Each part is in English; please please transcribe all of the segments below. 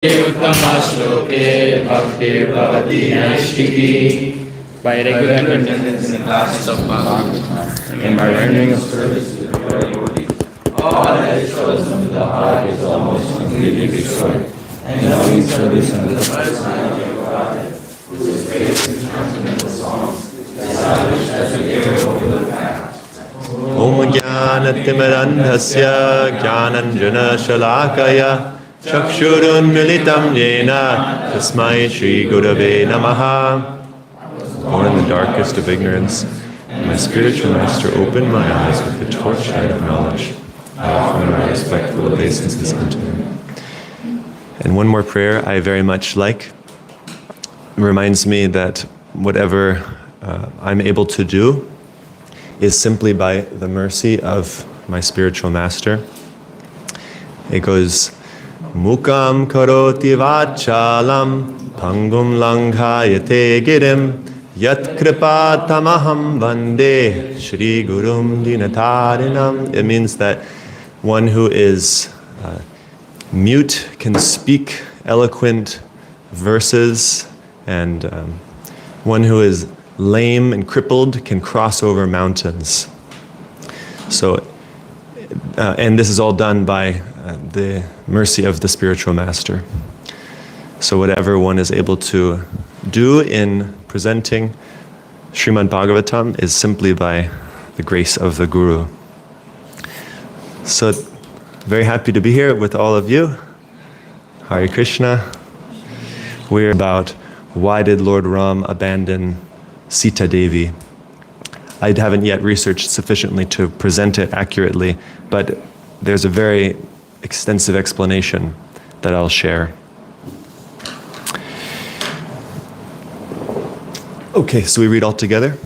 Uttama-shloke bhakti bhavati naishiki. By regular attendance in the classes of Bhagavatam and by rendering of service to the devotees, all that is chosen with the heart is almost completely destroyed. And knowing service under the personality of God, whose grace and transcendental songs established as a giver over the path. Om Jnana-timirandhasya Jnananjana-shalakaya Chakshurun militam yena Tasmai Shri Gurave Namaha. Born in the darkest of ignorance, my spiritual master opened my eyes with the torchlight of knowledge. I offer my respectful obeisances unto him. And one more prayer I very much like. It reminds me that whatever I'm able to do is simply by the mercy of my spiritual master. It goes, Mukam karoti vachalam pangum langhayate girim yat kripa tamaham vande Shri Gurum dinatarinam. It means that one who is mute can speak eloquent verses, and one who is lame and crippled can cross over mountains. So, and this is all done by the mercy of the spiritual master. So whatever one is able to do in presenting Srimad Bhagavatam is simply by the grace of the Guru. So very happy to be here with all of you. Hare Krishna. We're about why did Lord Ram abandon Sita Devi. I haven't yet researched sufficiently to present it accurately, but there's a very extensive explanation that I'll share. Okay, so we read all together?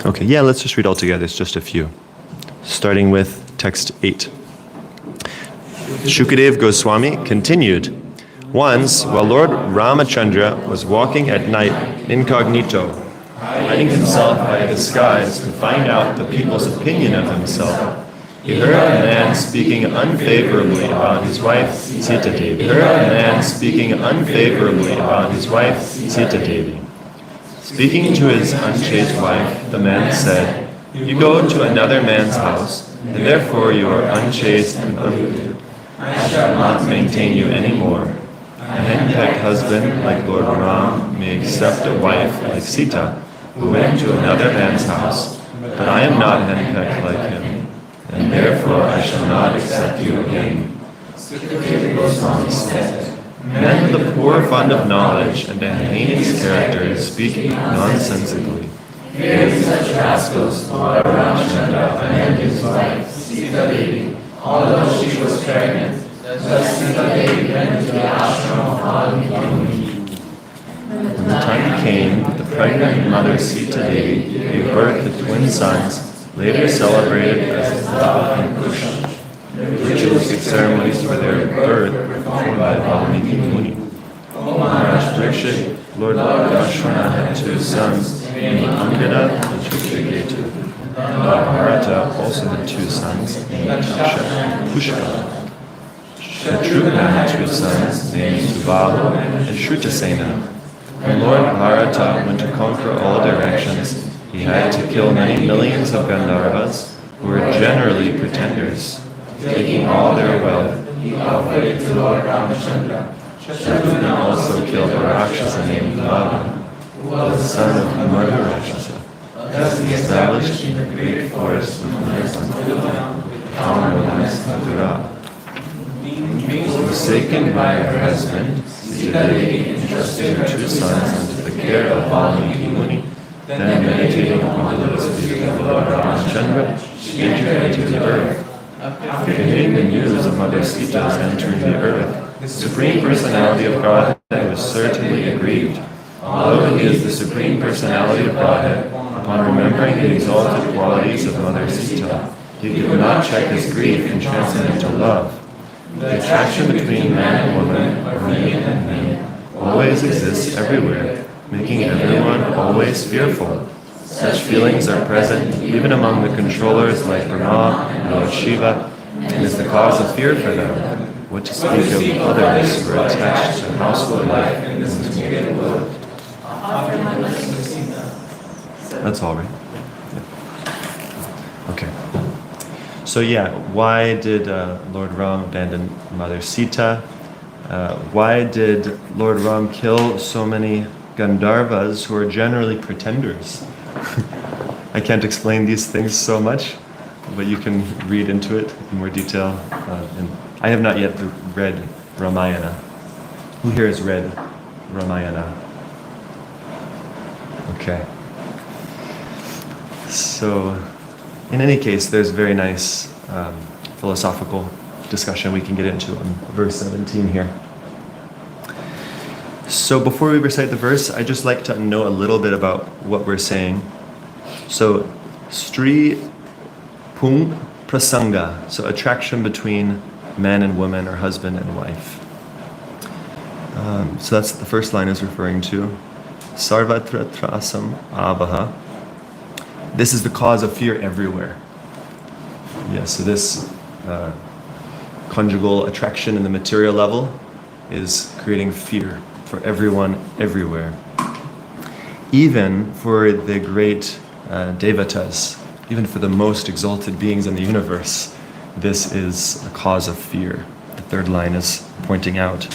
Okay, yeah, let's just read all together. It's just a few. Starting with text 8. Shukadev Goswami continued. Once, while Lord Ramachandra was walking at night incognito, hiding himself by a disguise to find out the people's opinion of himself, he heard a man speaking unfavorably about his wife Sita Devi. Speaking to his unchaste wife, the man said, "You go to another man's house, and therefore you are unchaste and polluted. I shall not maintain you any more. A henpecked husband like Lord Ram may accept a wife like Sita, who went to another man's house, but I am not henpecked like him, and therefore I shall not accept you again." Sukadeva Goswami said, "Men with a poor fund of knowledge and a heinous character speak nonsensically. Hearing such rascals, Lord Ramachandra abandoned his wife, Sita Devi, although she was pregnant. Thus Sita Devi went to the ashram of Valmiki. When the time came, the pregnant mother Sita Devi gave birth to twin sons, later celebrated as Brhat and Kusha. Ritualistic ceremonies for their birth were performed by Valmiki Muni. Maharaj Parikshit, Lord Lakshmana had two sons, named Angada and Chitraketu. Lord Bharata also had two sons, named Taksha and Pushkala. Shatrugna had two sons, named Subala and Shrutasena. When Lord Bharata went to conquer all directions, he had to kill many millions of Gandharvas, who were generally pretenders. Taking all their wealth, he offered it to Lord Ramachandra. Shatrugna also killed a Rakshasa named Lava, who was the son of Madhu Rakshasa. Thus he established in the great forest of Mridanga, the town known as Mathura. Forsaken by her husband, Sita Devi entrusted her two sons into the care of Valmiki Muni. Then, meditating upon the philosophy of Lord Ramachandra, she entered into the earth. After hearing the news of Mother Sita's entering the earth, the Supreme Personality of Godhead was certainly aggrieved. Although he is the Supreme Personality of Godhead, upon remembering the exalted qualities of Mother Sita, he could not check his grief and transcendental love. The attraction between man and woman, or man and man, always exists everywhere, making everyone always fearful. Such feelings are present even among the controllers like Brahma and Lord Shiva, and is the cause of fear for them. what to speak of others who are attached to household life in this material world. That's all right. Yeah. Okay. So why did Lord Ram abandon Mother Sita? Why did Lord Ram kill so many Gandharvas who are generally pretenders? I can't explain these things so much, but you can read into it in more detail. And I have not yet read Ramayana. Who here has read Ramayana? Okay. So, in any case, there's very nice philosophical discussion we can get into on verse 17 here. So before we recite the verse, I'd just like to know a little bit about what we're saying. So, Stri Pung Prasanga, so attraction between man and woman or husband and wife. So that's the first line is referring to. Sarvatra Trasam Avaha. This is the cause of fear everywhere. Yes, so this conjugal attraction in the material level is creating fear for everyone, everywhere. Even for the great devatas, even for the most exalted beings in the universe, this is a cause of fear. The third line is pointing out.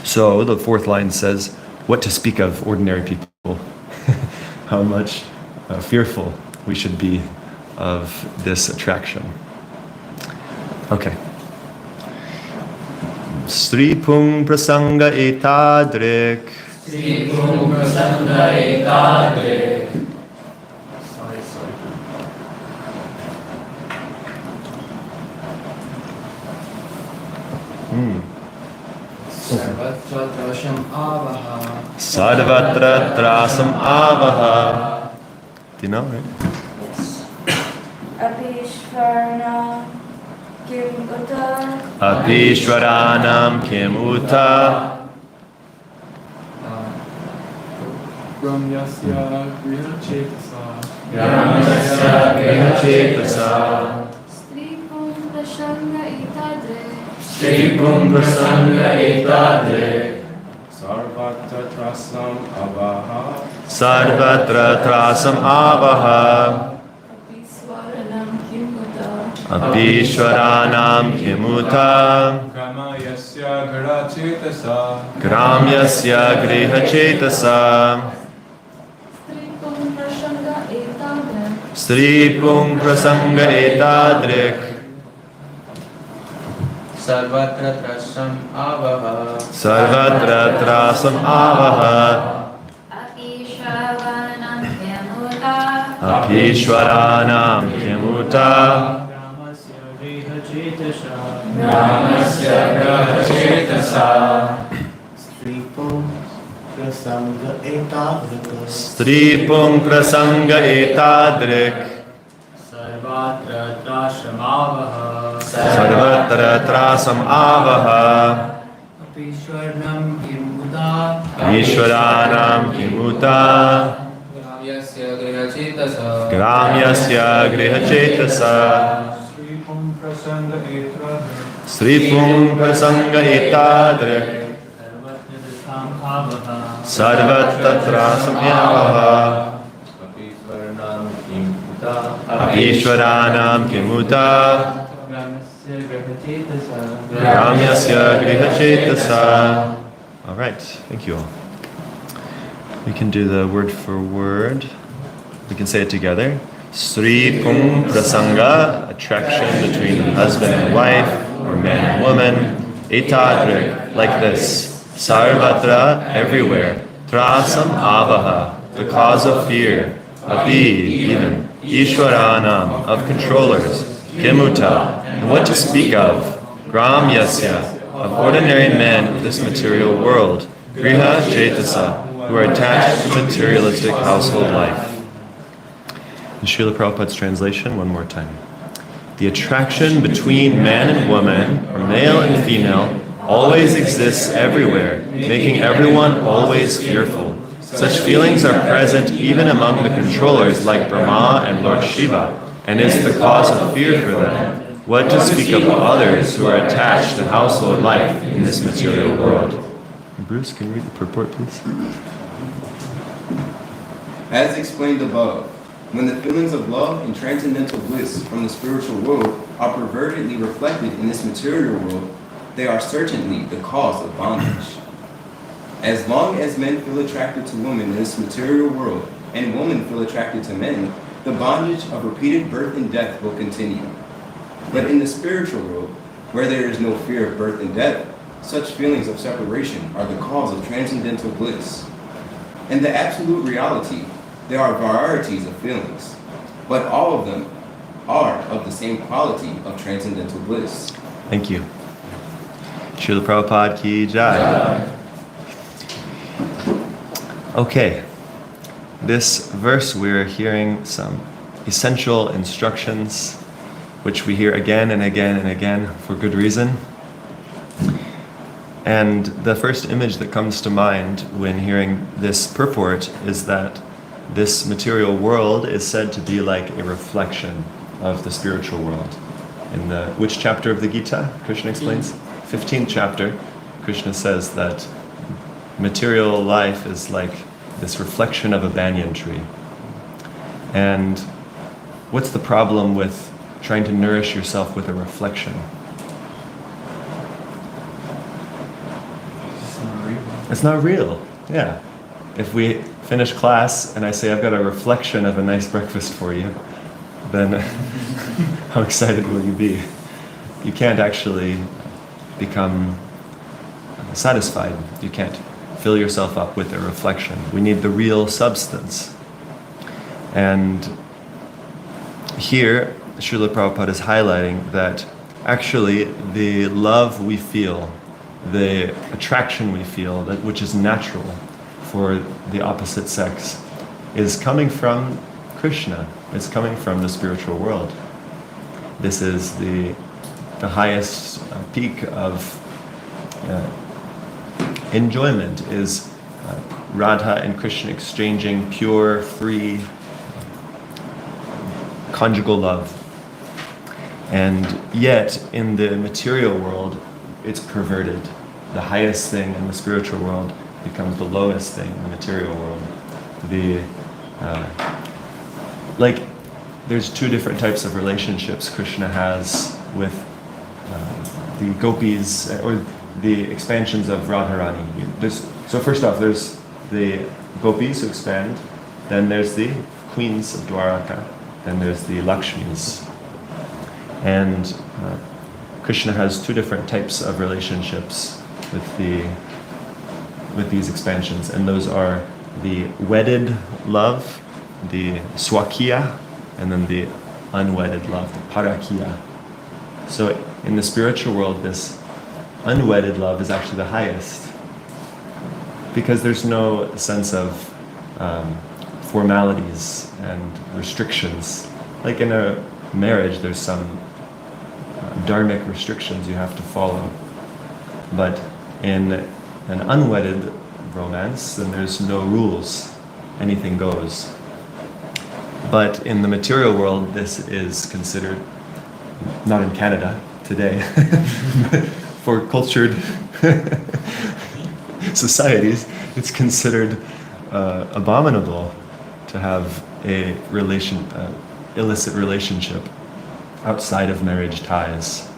So the fourth line says, what to speak of ordinary people? How much fearful we should be of this attraction. Okay. Sri Pung Prasanga Etadrik. Sri Pung Prasanga Etadrik. Sorry. Sarvatra Trasam Avaha. Sarvatra Trasam Avaha. Do you know, right? Yes. Apishvarna Kim Uta. Apishwaranam Kim Uta. Ramyasya Grihachetasa. Ramyasya Grihachetasa. Sri Pung Prasanga Etadre. Sri Pung Prasanga Etadre. Sarvatra Trasam Avaha. Sarvatra Trasam Avaha. Apishvaranam Kim Uta. Apishwaranam Kim Uta. Gramayasya Grihachetasa. Gramyasya Grihachetasa. Sri Pung Prasanga Etadre. Sri Pung Prasanga Etadrik. Sarvatra Trasam Avaha. Sarvatra Trasam Avaha. Apishvaranam Kim Uta. Apishwaranam Kim Uta. Ramasya Grihachetasa. Sri Pung Prasanga Etadrik. Sri Pung Prasanga Etadrik. Sarvatra Trasam Avaha. Sarvatra Trasam Avaha. Apishwaranam Kim Uta. Ishwaranam Kim Uta. Gramyasya Grihachetasa. Gramyasya Grihachetasa. Sri Pung Prasanga Etadrik. Sri Pung Prasanga Etadrik. Sarvatra Trasam Avaha. Apishwaranam Kim Uta. Apishwaranam Kim Uta. Gramyasya Grihachetasa. Ramyasya Grihachetasa. All right, thank you all. We can do the word for word. We can say it together. Sri Pung Prasanga, attraction between husband and wife, or man and woman. Etadrik, like this. Sarvatra, everywhere. Trasam Avaha, the cause of fear. Api, even. Ishwaranam, of controllers. Kimuta, and what to speak of. Gramyasya, of ordinary men of this material world. Griha Chetasa, who are attached to materialistic household life. In Srila Prabhupada's translation, one more time. The attraction between man and woman, or male and female, always exists everywhere, making everyone always fearful. Such feelings are present even among the controllers like Brahma and Lord Shiva, and is the cause of fear for them. What to speak of others who are attached to household life in this material world? Bruce, can you read the purport, please? As explained above, when the feelings of love and transcendental bliss from the spiritual world are pervertedly reflected in this material world, they are certainly the cause of bondage. As long as men feel attracted to women in this material world, and women feel attracted to men, the bondage of repeated birth and death will continue. But in the spiritual world, where there is no fear of birth and death, such feelings of separation are the cause of transcendental bliss. In the absolute reality, there are varieties of feelings, but all of them are of the same quality of transcendental bliss. Thank you. Srila Prabhupada ki jai. Okay, this verse we're hearing some essential instructions which we hear again and again and again for good reason. And the first image that comes to mind when hearing this purport is that this material world is said to be like a reflection of the spiritual world. In the which chapter of the Gita, Krishna explains? 15th chapter, Krishna says that material life is like this reflection of a banyan tree. And what's the problem with trying to nourish yourself with a reflection? It's not real. Yeah. If we finish class and I say I've got a reflection of a nice breakfast for you, then how excited will you be? You can't actually become satisfied. You can't fill yourself up with a reflection. We need the real substance. And here, Srila Prabhupada is highlighting that actually the love we feel, the attraction we feel, that which is natural for the opposite sex, is coming from Krishna. It's coming from the spiritual world. This is the highest peak of enjoyment, is Radha and Krishna exchanging pure, free, conjugal love. And yet, in the material world, it's perverted. The highest thing in the spiritual world becomes the lowest thing in the material world. There's two different types of relationships Krishna has with the gopis, or the expansions of Radharani. So first off, there's the gopis who expand, then there's the queens of Dwaraka, then there's the Lakshmis. And Krishna has two different types of relationships with these expansions, and those are the wedded love, the swakiya, and then the unwedded love, the parakiya. So in the spiritual world, this unwedded love is actually the highest, because there's no sense of formalities and restrictions. Like in a marriage, there's some dharmic restrictions you have to follow. But in an unwedded romance, then there's no rules. Anything goes. But in the material world, this is considered, not in Canada today, but for cultured societies, it's considered abominable to have a illicit relationship outside of marriage ties.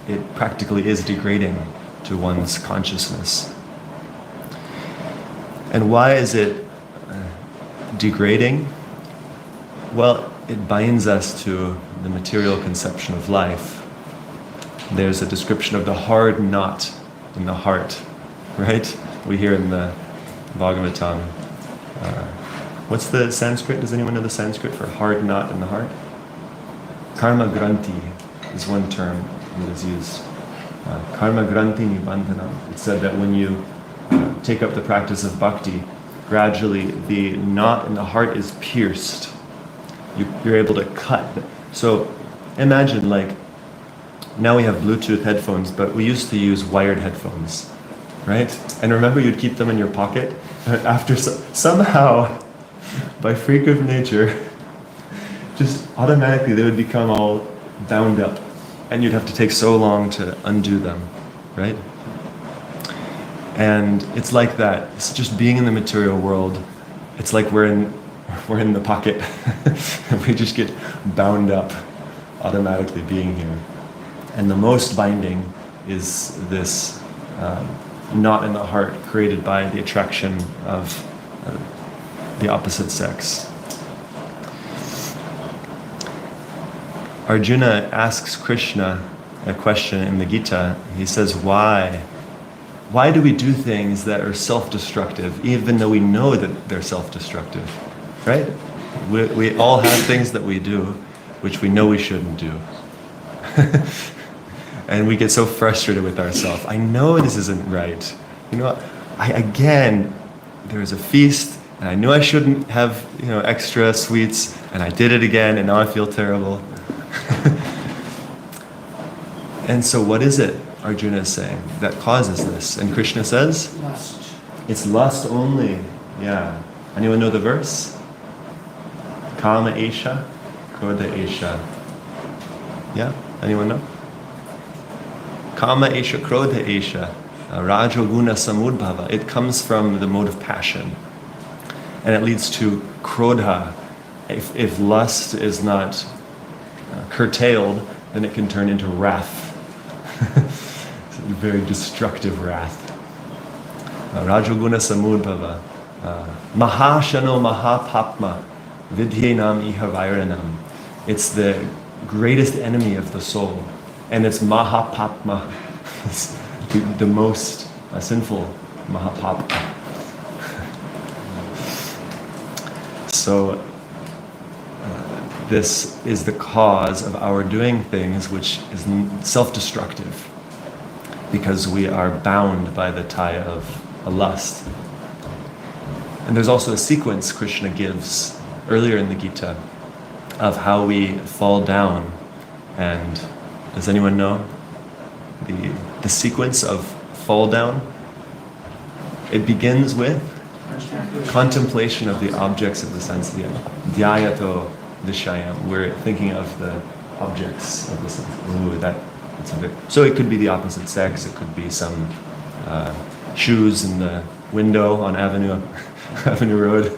It practically is degrading to one's consciousness. And why is it degrading? Well, it binds us to the material conception of life. There's a description of the hard knot in the heart, right? We hear in the Bhagavatam. What's the Sanskrit? Does anyone know the Sanskrit for hard knot in the heart? Karma granti is one term that is used. Karma granti nibandhanam. It said that when you take up the practice of bhakti, gradually the knot in the heart is pierced. You're able to cut. So imagine, like, now we have Bluetooth headphones, but we used to use wired headphones, right? And remember, you'd keep them in your pocket. After somehow, by freak of nature, just automatically they would become all bound up, and you'd have to take so long to undo them, right? And it's like that. It's just being in the material world. It's like we're in the pocket. We just get bound up automatically being here. And the most binding is this knot in the heart created by the attraction of the opposite sex. Arjuna asks Krishna a question in the Gita. He says, why? Why do we do things that are self-destructive, even though we know that they're self-destructive, right? We all have things that we do which we know we shouldn't do. And we get so frustrated with ourselves. I know this isn't right. You know, there's a feast, and I knew I shouldn't have, extra sweets, and I did it again, and now I feel terrible. And so what is it, Arjuna is saying, that causes this? And Krishna says? Lust. It's lust only. Yeah. Anyone know the verse? Kama Esha, Krodha Esha. Yeah? Anyone know? Kama Esha, Krodha Esha, Rajoguna Samudbhava. It comes from the mode of passion. And it leads to Krodha. If lust is not curtailed, then it can turn into wrath. Very destructive wrath. Rajoguna Samudbhava. Mahashano Mahapapma Vidyenam Iha Vairanam. It's the greatest enemy of the soul. And it's Mahapapma. It's the most sinful Mahapapma. So this is the cause of our doing things which is self-destructive, because we are bound by the tie of a lust. And there's also a sequence Krishna gives earlier in the Gita of how we fall down. And does anyone know the sequence of fall down? It begins with contemplation of the objects of the sense. Dhyayato Vishayam. We're thinking of the objects of the sense. Ooh, that's a bit. So it could be the opposite sex. It could be some shoes in the window on Avenue Road.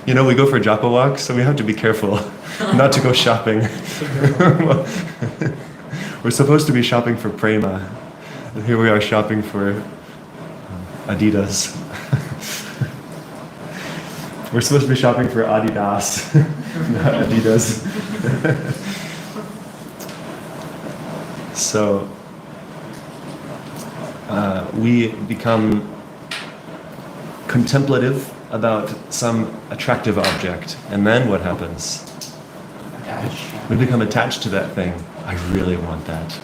We go for japa walks, so we have to be careful not to go shopping. We're supposed to be shopping for prema. Here we are shopping for Adidas. We're supposed to be shopping for Adidas, not Adidas. So we become contemplative about some attractive object, and then what happens? We become attached to that thing. I really want that.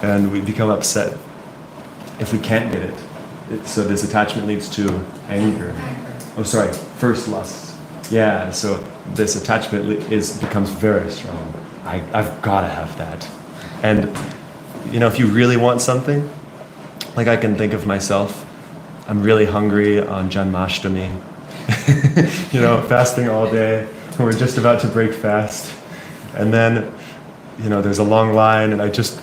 And we become upset if we can't get it. So this attachment leads to anger. Oh, sorry, first lust. Yeah, so this attachment becomes very strong. I've got to have that. And, if you really want something, like I can think of myself, I'm really hungry on Janmashtami. Fasting all day. We're just about to break fast. And then, there's a long line, and I just...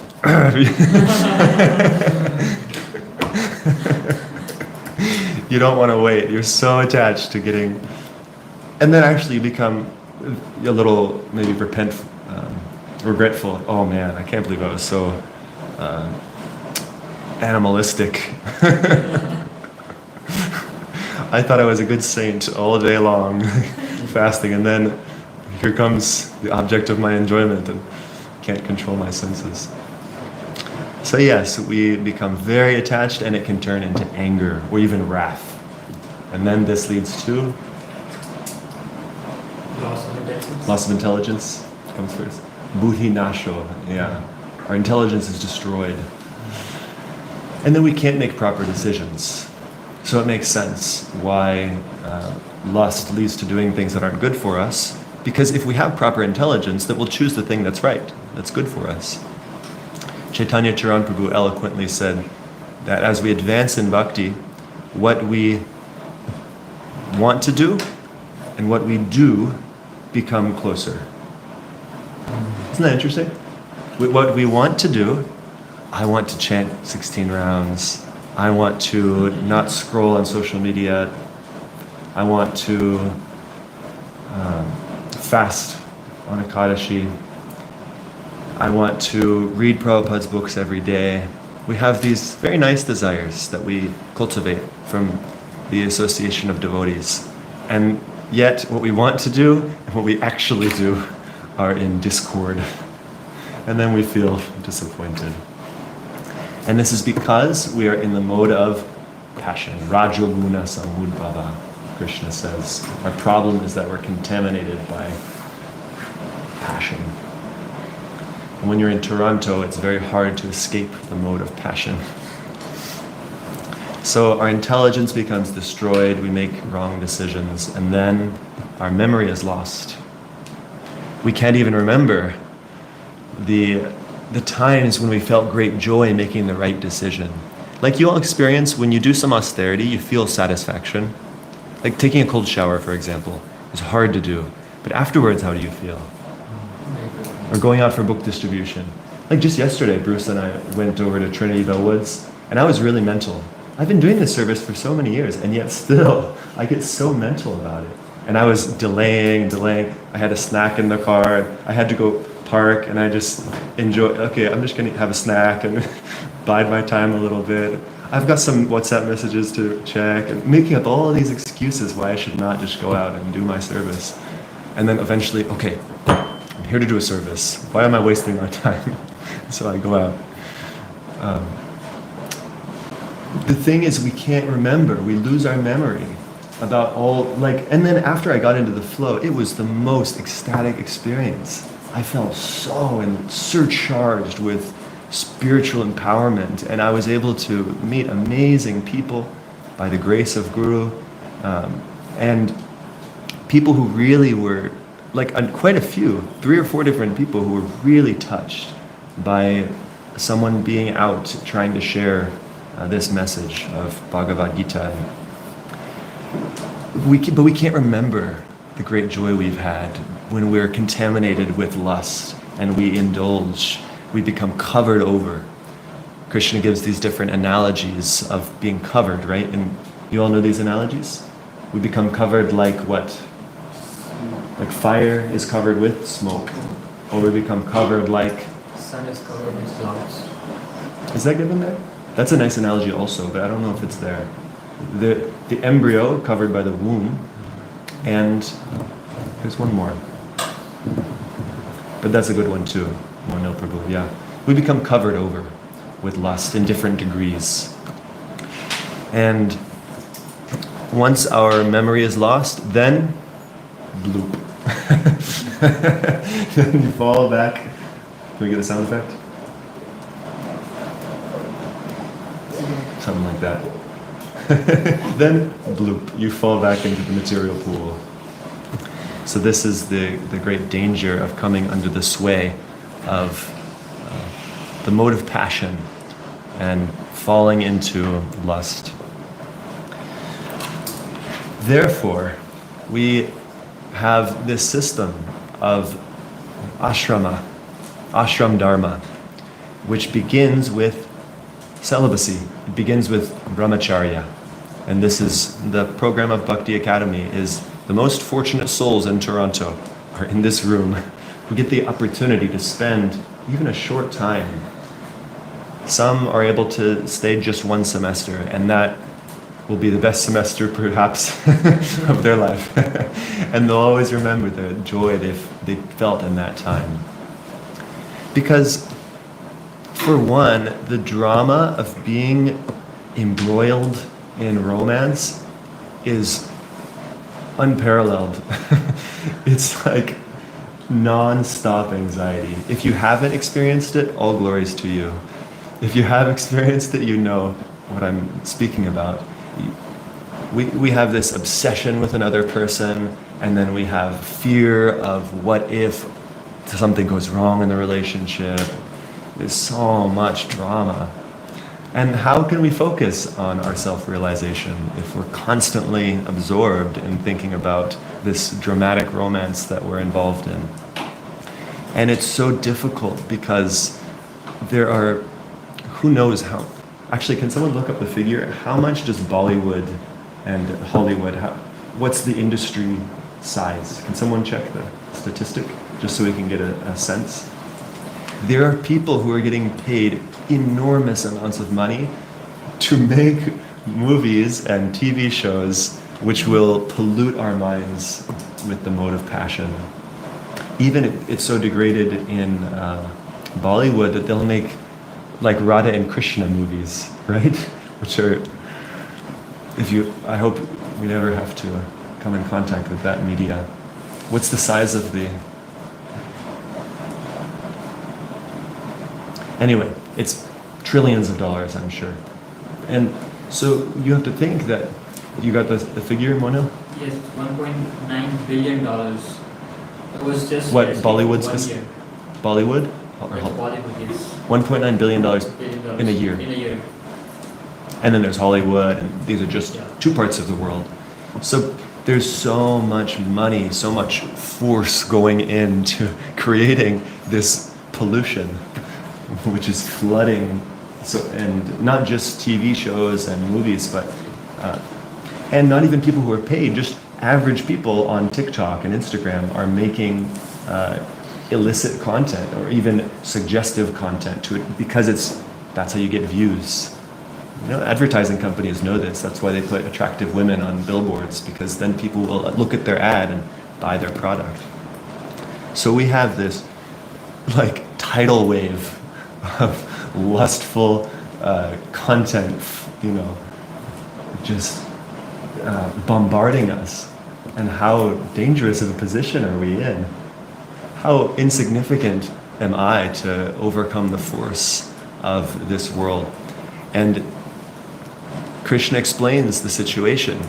You don't want to wait. You're so attached to getting... And then actually you become a little, maybe regretful. Oh man, I can't believe I was so animalistic. I thought I was a good saint all day long, fasting, and then here comes the object of my enjoyment and can't control my senses. So yes, we become very attached, and it can turn into anger or even wrath. And then this leads to loss of intelligence comes first. Buddhi nasho, yeah. Our intelligence is destroyed. And then we can't make proper decisions. So it makes sense why lust leads to doing things that aren't good for us. Because if we have proper intelligence, then we'll choose the thing that's right, that's good for us. Chaitanya Charan Prabhu eloquently said that as we advance in bhakti, what we want to do and what we do become closer. Isn't that interesting? What we want to do, I want to chant 16 rounds. I want to not scroll on social media. I want to fast on Ekadashi. I want to read Prabhupada's books every day. We have these very nice desires that we cultivate from the association of devotees. And yet what we want to do and what we actually do are in discord. And then we feel disappointed. And this is because we are in the mode of passion. Rajoguna samudbhava, Krishna says. Our problem is that we're contaminated by passion. And when you're in Toronto, it's very hard to escape the mode of passion. So our intelligence becomes destroyed, we make wrong decisions, and then our memory is lost. We can't even remember the times when we felt great joy making the right decision. Like you all experience when you do some austerity, you feel satisfaction. Like taking a cold shower, for example, is hard to do. But afterwards, how do you feel? Or going out for book distribution. Like just yesterday, Bruce and I went over to Trinity Bellwoods, and I was really mental. I've been doing this service for so many years, and yet still, I get so mental about it. And I was delaying. I had a snack in the car. I had to go park, and I just enjoy, okay, I'm just gonna have a snack and bide my time a little bit. I've got some WhatsApp messages to check, and making up all of these excuses why I should not just go out and do my service. And then eventually, okay, I'm here to do a service. Why am I wasting my time? So I go out. The thing is, we can't remember. We lose our memory about all, and then after I got into the flow, it was the most ecstatic experience. I felt so surcharged with spiritual empowerment, and I was able to meet amazing people by the grace of Guru, and people who really were, quite a few, 3 or 4 different people who were really touched by someone being out trying to share this message of Bhagavad Gita. But we can't remember the great joy we've had when we're contaminated with lust and we indulge, we become covered over. Krishna gives these different analogies of being covered, right? And you all know these analogies? We become covered like what? Like fire is covered with smoke. Or we become covered like... Sun is covered with clouds. Is that given there? That's a nice analogy also, but I don't know if it's there. The embryo covered by the womb, and there's one more. But that's a good one too. Monil Prabhu, yeah. We become covered over with lust in different degrees. And once our memory is lost, then bloop. Then you fall back. Can we get a sound effect? Something like that. Then bloop, you fall back into the material pool. So this is the great danger of coming under the sway of the mode of passion and falling into lust. Therefore, we have this system of ashram dharma, which begins with celibacy. It begins with brahmacharya. And this is the program of Bhakti Academy, is the most fortunate souls in Toronto are in this room who get the opportunity to spend even a short time. Some are able to stay just 1 semester, and that will be the best semester perhaps of their life. And they'll always remember the joy they felt in that time. Because for one, the drama of being embroiled in romance is unparalleled. It's like non-stop anxiety. If you haven't experienced it, all glories to you. If you have experienced it, you know what I'm speaking about. We have this obsession with another person, and then we have fear of what if something goes wrong in the relationship. There's so much drama. And how can we focus on our self-realization if we're constantly absorbed in thinking about this dramatic romance that we're involved in? And it's so difficult because there are, who knows how, actually, can someone look up the figure? How much does Bollywood and Hollywood, what's the industry size? Can someone check the statistic just so we can get a sense? There are people who are getting paid enormous amounts of money to make movies and TV shows which will pollute our minds with the mode of passion. Even it's so degraded in Bollywood that they'll make like Radha and Krishna movies, right? Which are, I hope we never have to come in contact with that media. What's the size of the... Anyway, it's trillions of dollars, I'm sure. And so you have to think that, you got the figure, Mono? Yes, $1.9 billion. It was just What, just Bollywood's one year. Bollywood? It's Bollywood, yes. $1.9 billion $1 in a year. In a year. And then there's Hollywood, and these are just two parts of the world. So there's so much money, so much force going into creating this pollution, which is flooding, and not just TV shows and movies, but and not even people who are paid, just average people on TikTok and Instagram are making illicit content or even suggestive content to it because that's how you get views. You know, advertising companies know this. That's why they put attractive women on billboards, because then people will look at their ad and buy their product. So we have this like tidal wave of lustful content, you know, just bombarding us. And how dangerous of a position are we in? How insignificant am I to overcome the force of this world? And Krishna explains the situation.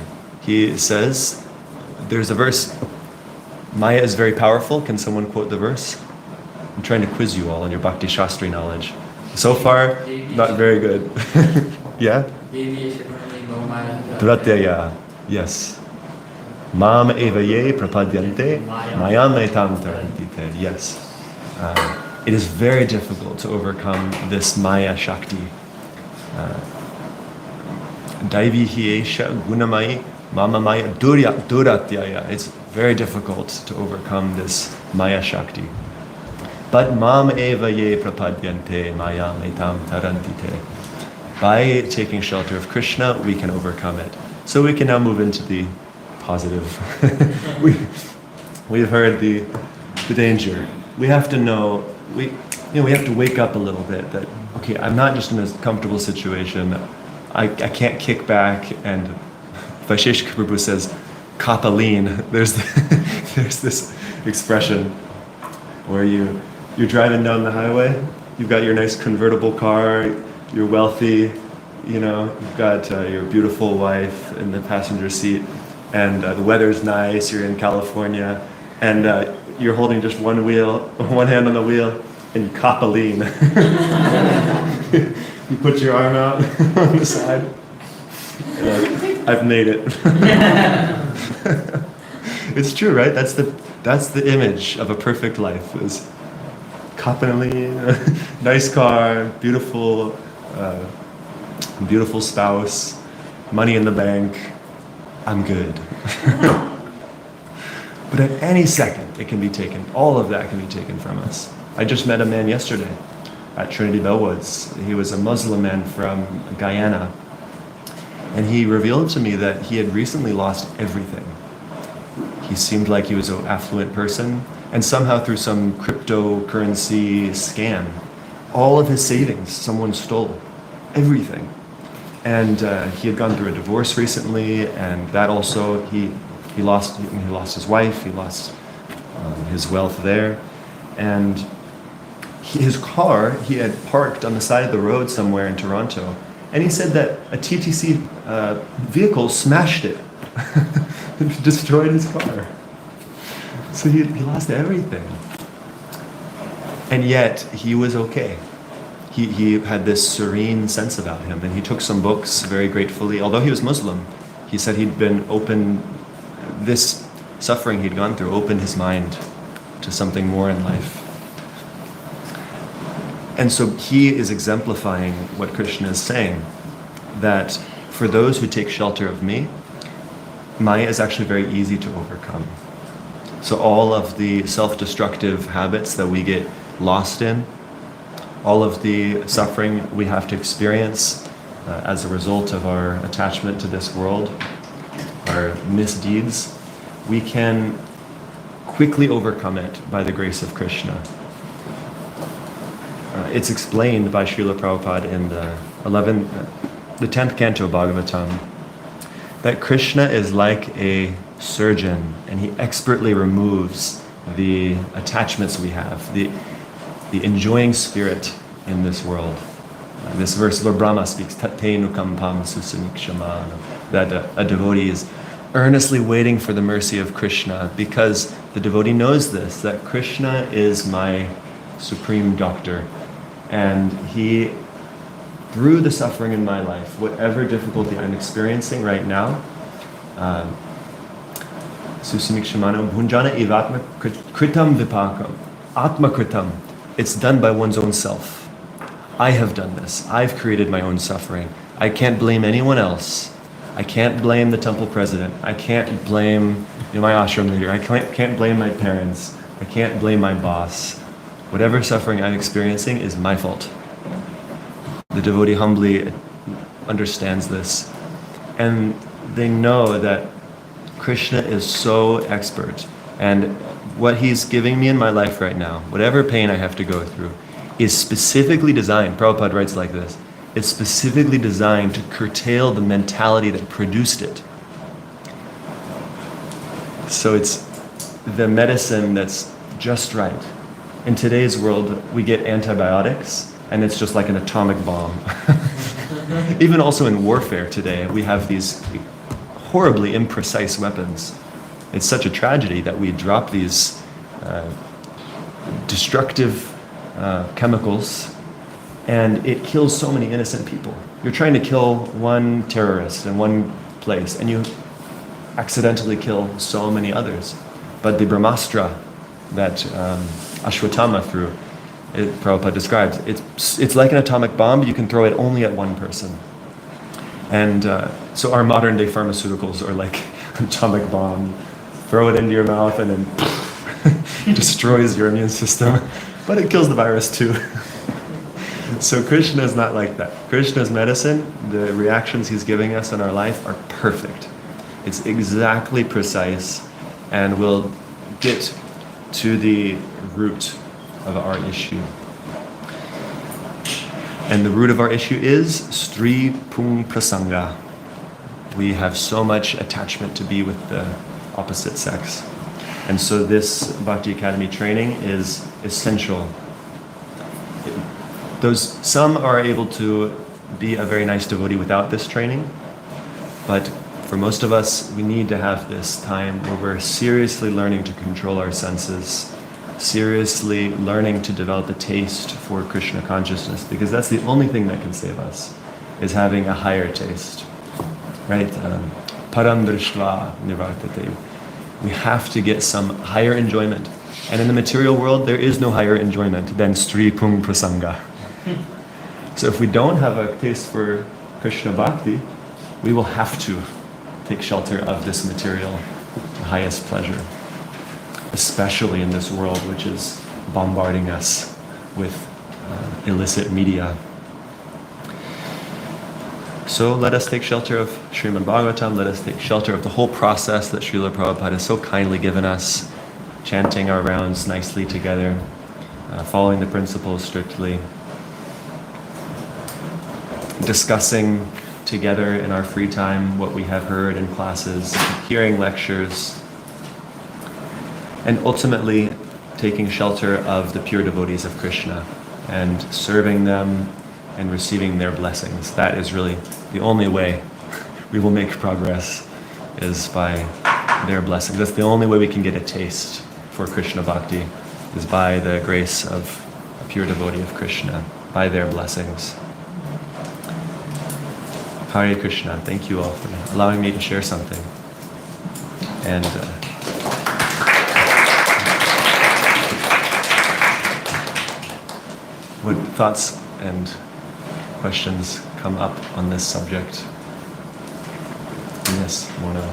He says, there's a verse, Maya is very powerful. Can someone quote the verse? I'm trying to quiz you all on your Bhakti Shastri knowledge. So far, not very good. Yeah? Pratyaya, yes. Mam evaye prapadyante, mayam etam tarantite. Yes. It is very difficult to overcome this Maya Shakti. Daivi hiesha gunamai mama maya duratyaya. It's very difficult to overcome this Maya Shakti. But mam eva ye prapadyante mayam etam tarantite. By taking shelter of Krishna, we can overcome it. So we can now move into the positive. We've heard the danger. We have to know, we have to wake up a little bit that, okay, I'm not just in a comfortable situation. I can't kick back, and Vaisheshika Prabhu says, kapaleen. There's this expression where you're driving down the highway, you've got your nice convertible car, you're wealthy, you know, you've got your beautiful wife in the passenger seat, and the weather's nice, you're in California, and you're holding just one hand on the wheel, and you kapaleen. You put your arm out on the side. I've made it. It's true, right? That's the image of a perfect life. Is kapaleen, nice car, beautiful spouse, money in the bank. I'm good. But at any second, it can be taken. All of that can be taken from us. I just met a man yesterday at Trinity Bellwoods. He was a Muslim man from Guyana. And he revealed to me that he had recently lost everything. He seemed like he was an affluent person, and somehow through some cryptocurrency scam, all of his savings, someone stole. Everything. And he had gone through a divorce recently, and that also, he lost his wife, he lost his wealth there. And his car, he had parked on the side of the road somewhere in Toronto, and he said that a TTC vehicle smashed it, destroyed his car. So he lost everything. And yet, he was okay. he had this serene sense about him, and he took some books very gratefully. Although he was Muslim, he said he'd been open, this suffering he'd gone through opened his mind to something more in life. And so he is exemplifying what Krishna is saying, that for those who take shelter of me, Maya is actually very easy to overcome. So all of the self-destructive habits that we get lost in, all of the suffering we have to experience as a result of our attachment to this world, our misdeeds, we can quickly overcome it by the grace of Krishna. It's explained by Srila Prabhupada in the 10th canto of Bhagavatam that Krishna is like a surgeon, and he expertly removes the attachments we have, the enjoying spirit in this world. This verse, Lord Brahma speaks, Tattenu kampam susamikshama, that a devotee is earnestly waiting for the mercy of Krishna, because the devotee knows this, that Krishna is my supreme doctor, and he, through the suffering in my life, whatever difficulty I'm experiencing right now, Susamikshmano bhunjana ivatma kritam vipakam, atma kritam, it's done by one's own self. I have done this. I've created my own suffering. I can't blame anyone else. I can't blame the temple president. I can't blame my ashram leader. I can't blame my parents. I can't blame my boss. Whatever suffering I'm experiencing is my fault. The devotee humbly understands this. And they know that Krishna is so expert. And what he's giving me in my life right now, whatever pain I have to go through, is specifically designed, Prabhupada writes like this, it's specifically designed to curtail the mentality that produced it. So it's the medicine that's just right. In today's world, we get antibiotics, and it's just like an atomic bomb. Even also in warfare today, we have these horribly imprecise weapons. It's such a tragedy that we drop these destructive chemicals, and it kills so many innocent people. You're trying to kill one terrorist in one place, and you accidentally kill so many others. But the Brahmastra that Ashwatthama threw, Prabhupada describes, it's like an atomic bomb, but you can throw it only at one person. And so our modern day pharmaceuticals are like an atomic bomb. Throw it into your mouth and then destroys your immune system. But it kills the virus too. So Krishna is not like that. Krishna's medicine, the reactions he's giving us in our life are perfect. It's exactly precise, and will get to the root of our issue. And the root of our issue is Stri Pung Prasanga. We have so much attachment to be with the opposite sex. And so this Bhakti Academy training is essential. Some are able to be a very nice devotee without this training, but for most of us, we need to have this time where we're seriously learning to control our senses, seriously learning to develop a taste for Krishna consciousness, because that's the only thing that can save us, is having a higher taste, right? Param drishtva nivartate. We have to get some higher enjoyment. And in the material world, there is no higher enjoyment than Stri Pung Prasanga. So if we don't have a taste for Krishna Bhakti, we will have to take shelter of this material, the highest pleasure, especially in this world which is bombarding us with illicit media. So let us take shelter of Srimad Bhagavatam, let us take shelter of the whole process that Srila Prabhupada has so kindly given us, chanting our rounds nicely together, following the principles strictly, discussing together in our free time what we have heard in classes, hearing lectures, and ultimately taking shelter of the pure devotees of Krishna and serving them and receiving their blessings. That is really the only way we will make progress, is by their blessings. That's the only way we can get a taste for Krishna Bhakti, is by the grace of a pure devotee of Krishna. by their blessings. Hare Krishna. Thank you all for allowing me to share something. And would thoughts and questions come up on this subject? Yes, Mona.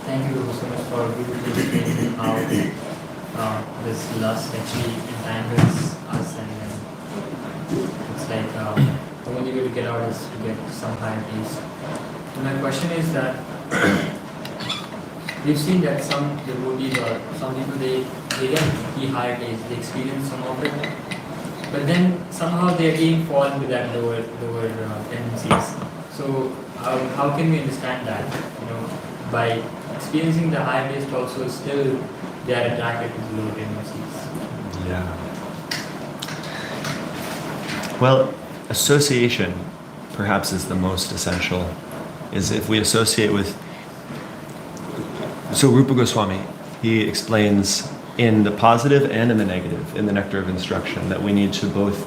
Thank you so much for beautifully explaining how this lust actually entangles us, and it's like the only way to get out is to get some higher peace. So my question is that we've seen that some devotees or some people they get the higher taste, they experience some of it, but then somehow they again fall into that lower tendencies. So how can we understand that? By experiencing the higher taste also still they are attracted to the lower tendencies. Yeah. Well, association perhaps is the most essential. Is if we associate with. So Rupa Goswami, he explains in the positive and in the negative, in the Nectar of Instruction, that we need to both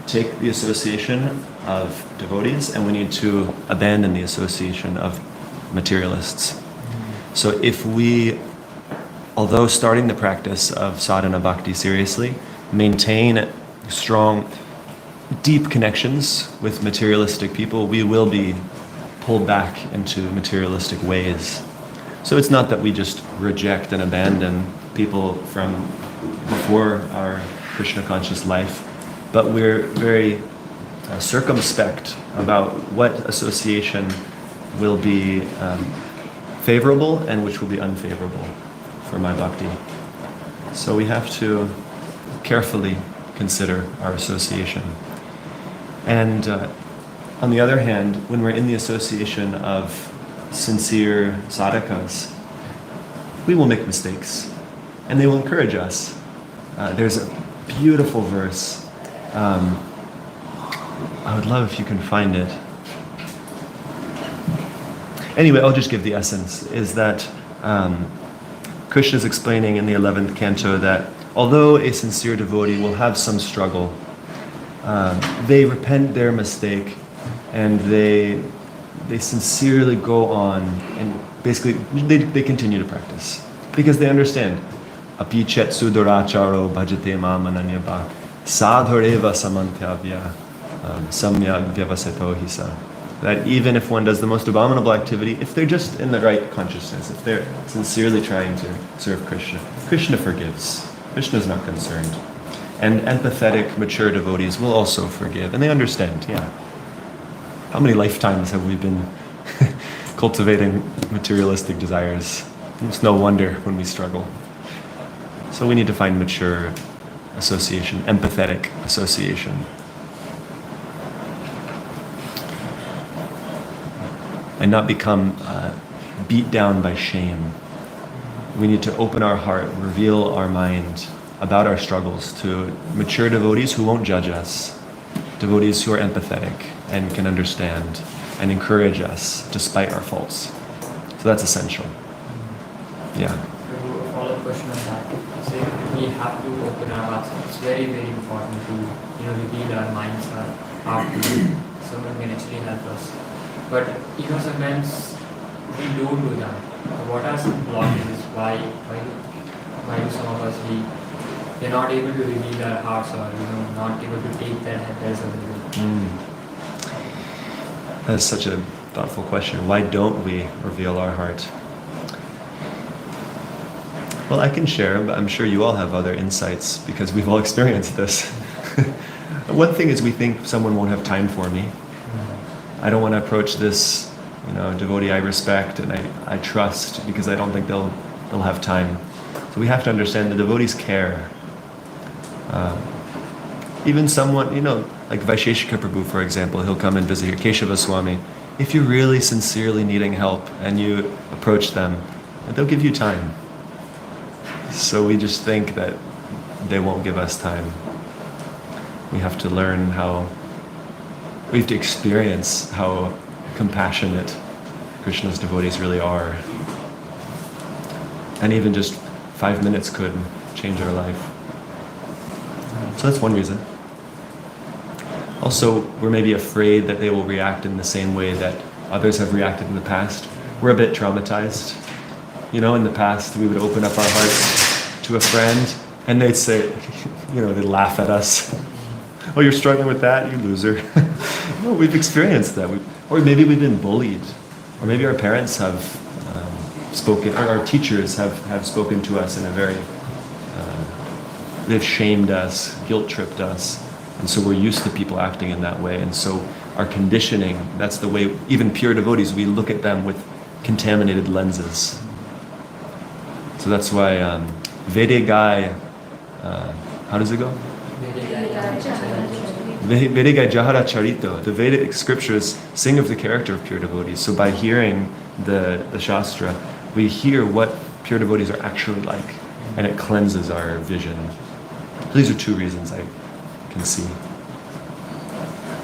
take the association of devotees and we need to abandon the association of materialists. So if we, although starting the practice of sadhana bhakti seriously, maintain strong, deep connections with materialistic people, we will be pulled back into materialistic ways. So it's not that we just reject and abandon people from before our Krishna conscious life, but we're very circumspect about what association will be favorable and which will be unfavorable for my bhakti. So we have to carefully consider our association. And on the other hand, when we're in the association of sincere sadhakas, we will make mistakes and they will encourage us. There's a beautiful verse. I would love if you can find it. Anyway, I'll just give the essence, is that Krishna is explaining in the 11th canto that although a sincere devotee will have some struggle, they repent their mistake and they sincerely go on and basically they continue to practice because they understand api chet suduracharo bhajate mam ananyabha sadhureva samantyavya samyak vyavasato hisa. That even if one does the most abominable activity, if they're just in the right consciousness, if they're sincerely trying to serve Krishna, Krishna forgives. Krishna is not concerned. And empathetic, mature devotees will also forgive. And they understand, yeah. How many lifetimes have we been cultivating materialistic desires? It's no wonder when we struggle. So we need to find mature association, empathetic association. And not become beat down by shame. We need to open our heart, reveal our mind about our struggles to mature devotees who won't judge us, devotees who are empathetic and can understand and encourage us despite our faults. So that's essential. Yeah. A follow-up question on that. So we have to open our hearts. It's very, very important to reveal our minds, our heart to someone can actually help us. But sometimes we don't do that. What are some blockages? Why do some of us we're not able to reveal our hearts, or not able to take that resolution? That's such a thoughtful question. Why don't we reveal our heart? Well, I can share, but I'm sure you all have other insights because we've all experienced this. One thing is we think someone won't have time for me. I don't want to approach this, devotee I respect and I trust because I don't think they'll have time. So we have to understand the devotees care. Even someone, like Vaisheshika Prabhu, for example, he'll come and visit here, Keshava Swami. If you're really sincerely needing help and you approach them, they'll give you time. So we just think that they won't give us time. We have to learn we have to experience how compassionate Krishna's devotees really are. And even just 5 minutes could change our life. So that's one reason. Also, we're maybe afraid that they will react in the same way that others have reacted in the past. We're a bit traumatized. You know, in the past, we would open up our hearts to a friend, and they'd say, you know, they'd laugh at us. Oh, you're struggling with that, you loser. No, we've experienced that. Or maybe we've been bullied. Or maybe our parents have spoken, or our teachers have spoken to us in a very, they've shamed us, guilt-tripped us. And so we're used to people acting in that way. And so our conditioning, that's the way, even pure devotees, we look at them with contaminated lenses. So that's why Vedegai, how does it go? Vedegai Jahara Charito. The Vedic scriptures sing of the character of pure devotees. So by hearing the Shastra, we hear what pure devotees are actually like, and it cleanses our vision. These are two reasons I can see.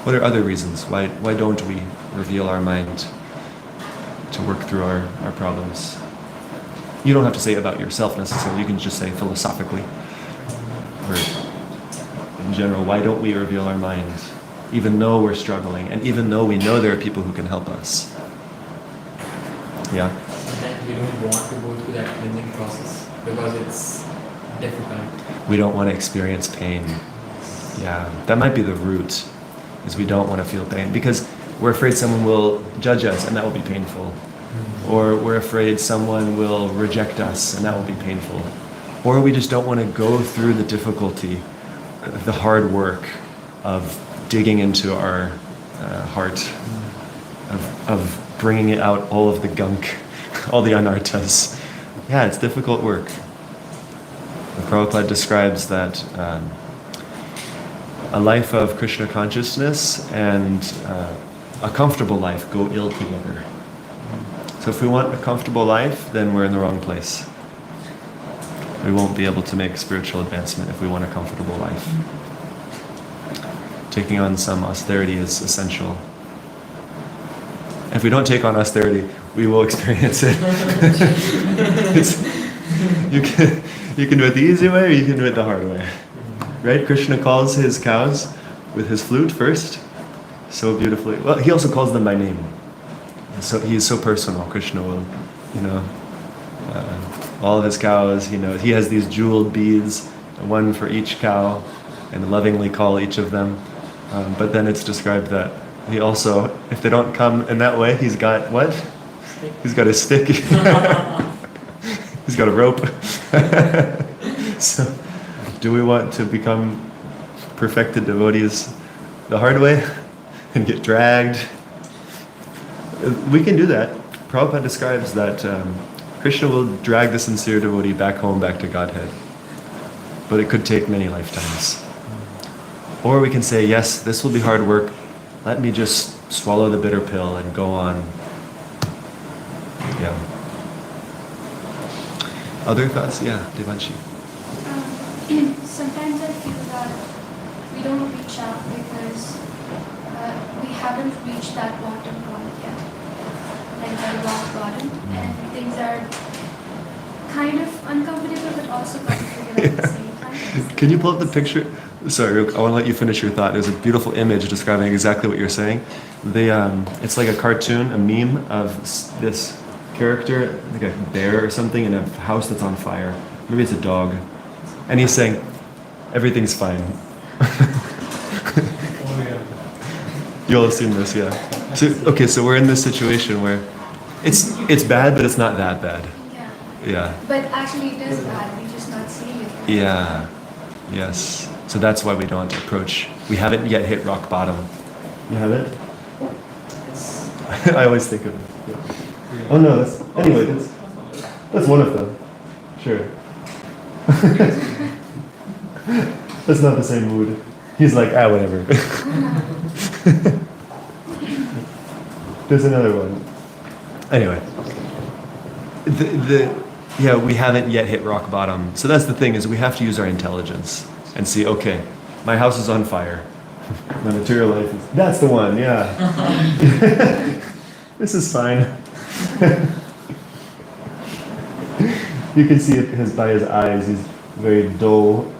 What are other reasons? Why don't we reveal our mind to work through our problems? You don't have to say about yourself necessarily, you can just say philosophically. Or in general, why don't we reveal our mind? Even though we're struggling, and even though we know there are people who can help us. Yeah? Sometimes we don't want to go through that cleansing process because it's difficult. We don't want to experience pain. Yeah, that might be the root, is we don't want to feel pain because we're afraid someone will judge us and that will be painful. Or we're afraid someone will reject us and that will be painful. Or we just don't want to go through the difficulty, the hard work of digging into our heart, of bringing it out all of the gunk, all the anarthas. Yeah, it's difficult work. The Prabhupada describes that a life of Krishna consciousness and a comfortable life go ill together. So if we want a comfortable life, then we're in the wrong place. We won't be able to make spiritual advancement if we want a comfortable life. Taking on some austerity is essential. If we don't take on austerity, we will experience it. You can do it the easy way or you can do it the hard way. Right? Krishna calls his cows with his flute first, so beautifully. Well, he also calls them by name. So he is so personal. Krishna will, all of his cows, he has these jeweled beads, one for each cow, and lovingly call each of them. But then it's described that he also, if they don't come in that way, he's got what? He's got a stick. He's got a rope. So, do we want to become perfected devotees the hard way and get dragged? We can do that. Prabhupada describes that Krishna will drag the sincere devotee back home, back to Godhead. But it could take many lifetimes. Or we can say, yes, this will be hard work. Let me just swallow the bitter pill and go on. Yeah. Other thoughts? Yeah, Devanshi. Sometimes I feel that we don't reach out because we haven't reached that bottom point yet, like the rock bottom, and things are kind of uncomfortable but also comfortable at the same time. Can you pull up the picture? Sorry, I want to let you finish your thought. There's a beautiful image describing exactly what you're saying. It's like a cartoon, a meme of this character, like a bear or something, in a house that's on fire. Maybe it's a dog. And he's saying, everything's fine. You'll have seen this, yeah. So we're in this situation where it's bad, but it's not that bad. Yeah. But actually it is bad, we're just not seeing it. Yeah. Yes. So that's why we don't approach. We haven't yet hit rock bottom. You haven't? I always think of it. Yeah. Oh no, that's one of them. Sure. That's not the same mood. He's like, whatever. There's another one. Anyway. We haven't yet hit rock bottom. So that's the thing, is we have to use our intelligence and see, okay, my house is on fire. My material life is, that's the one, yeah. This is fine. You can see it by his eyes, he's very dull.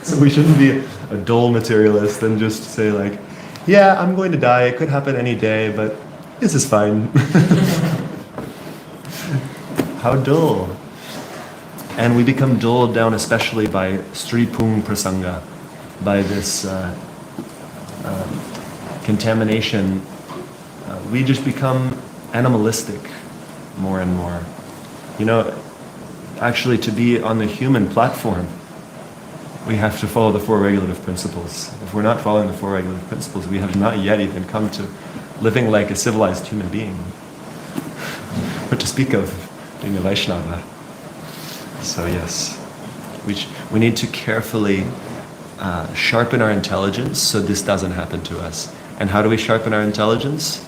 So we shouldn't be a dull materialist and just say like, yeah, I'm going to die, it could happen any day, but this is fine. How dull. And we become dulled down especially by stripung prasanga, by this contamination. We just become animalistic more and more. You know, actually to be on the human platform, we have to follow the four regulative principles. If we're not following the four regulative principles, we have not yet even come to living like a civilized human being. But to speak of being a Vaishnava. So yes, we need to carefully sharpen our intelligence so this doesn't happen to us. And how do we sharpen our intelligence?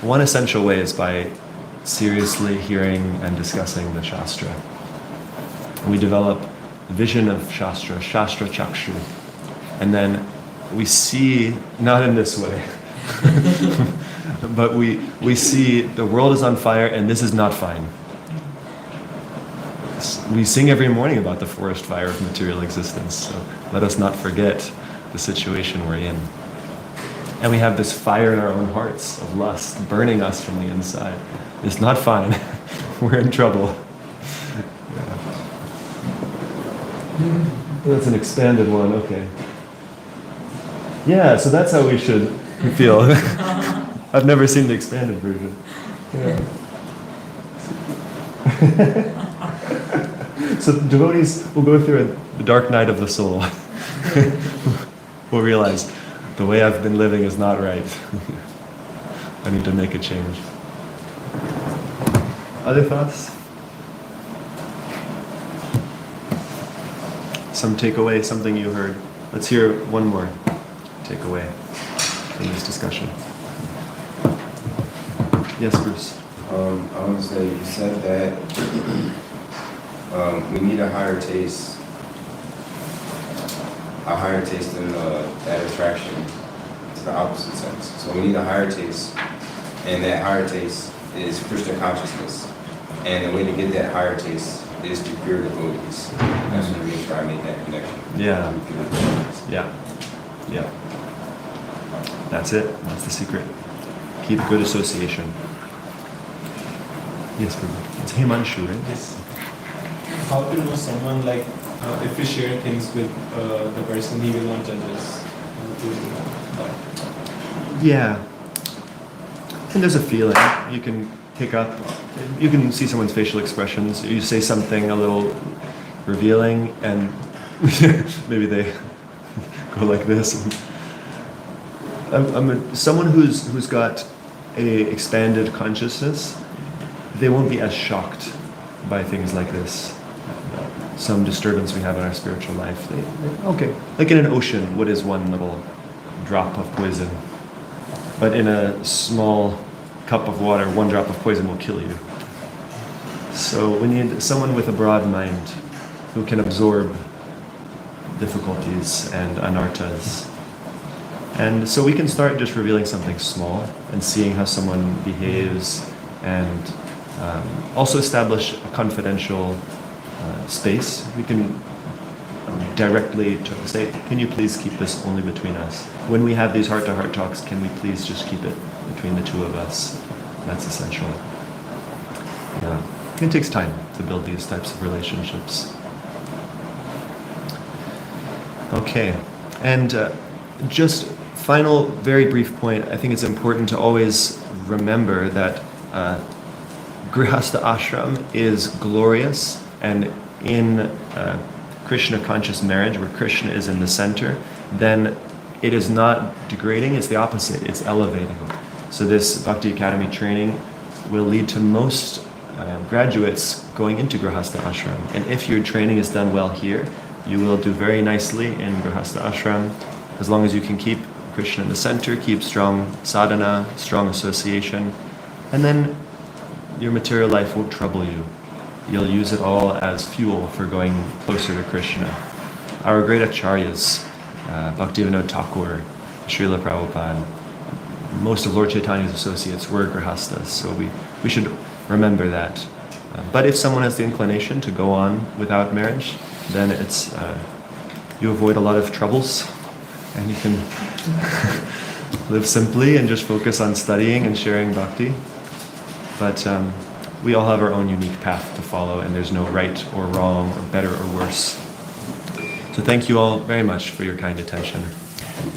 One essential way is by seriously hearing and discussing the Shastra. We develop vision of Shastra, Shastra Chakshu. And then we see, not in this way, but we see the world is on fire and this is not fine. We sing every morning about the forest fire of material existence, so let us not forget the situation we're in. And we have this fire in our own hearts of lust burning us from the inside. It's not fine. We're in trouble. That's an expanded one, okay. Yeah, so that's how we should feel. I've never seen the expanded version. Yeah. So devotees will go through the dark night of the soul. Will realize the way I've been living is not right. I need to make a change. Other thoughts? Some takeaway, something you heard. Let's hear one more takeaway from this discussion. Yes, Bruce. I want to say, you said that we need a higher taste than that attraction to the opposite sex. So we need a higher taste, and that higher taste is Krishna consciousness. And the way to get that higher taste is to pure devotees. That's what we try to make that connection. Yeah. Yeah. That's it. That's the secret. Keep good association. Yes, Prabhu. It's Himanshu, right? Yes. How to know someone, like if we share things with the person, he will not judge us. Yeah. And there's a feeling. You can pick up, you can see someone's facial expressions. You say something a little revealing and maybe they go like this. Someone who's got a expanded consciousness, they won't be as shocked by things like this. Some disturbance we have in our spiritual life. Okay, like in an ocean, what is one little drop of poison? But in a small cup of water, one drop of poison will kill you. So we need someone with a broad mind who can absorb difficulties and anarthas. And so we can start just revealing something small and seeing how someone behaves, and also establish a confidential space. We can directly say, can you please keep this only between us? When we have these heart-to-heart talks, can we please just keep it between the two of us? That's essential. Yeah. It takes time to build these types of relationships. Okay. And just final, very brief point, I think it's important to always remember that Grihastha ashram is glorious, and in Krishna conscious marriage, where Krishna is in the center, then it is not degrading, it's the opposite, it's elevating. So this Bhakti Academy training will lead to most graduates going into Grihastha ashram. And if your training is done well here, you will do very nicely in Grihastha ashram, as long as you can keep Krishna in the center, keep strong sadhana, strong association, and then your material life won't trouble you. You'll use it all as fuel for going closer to Krishna. Our great acharyas, Bhaktivinoda Thakur, Srila Prabhupada, most of Lord Chaitanya's associates were grihasthas, so we should remember that. But if someone has the inclination to go on without marriage, then it's you avoid a lot of troubles and you can live simply and just focus on studying and sharing bhakti. But we all have our own unique path to follow, and there's no right or wrong or better or worse. So thank you all very much for your kind attention.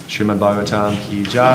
Srimad Bhagavatam ki jai.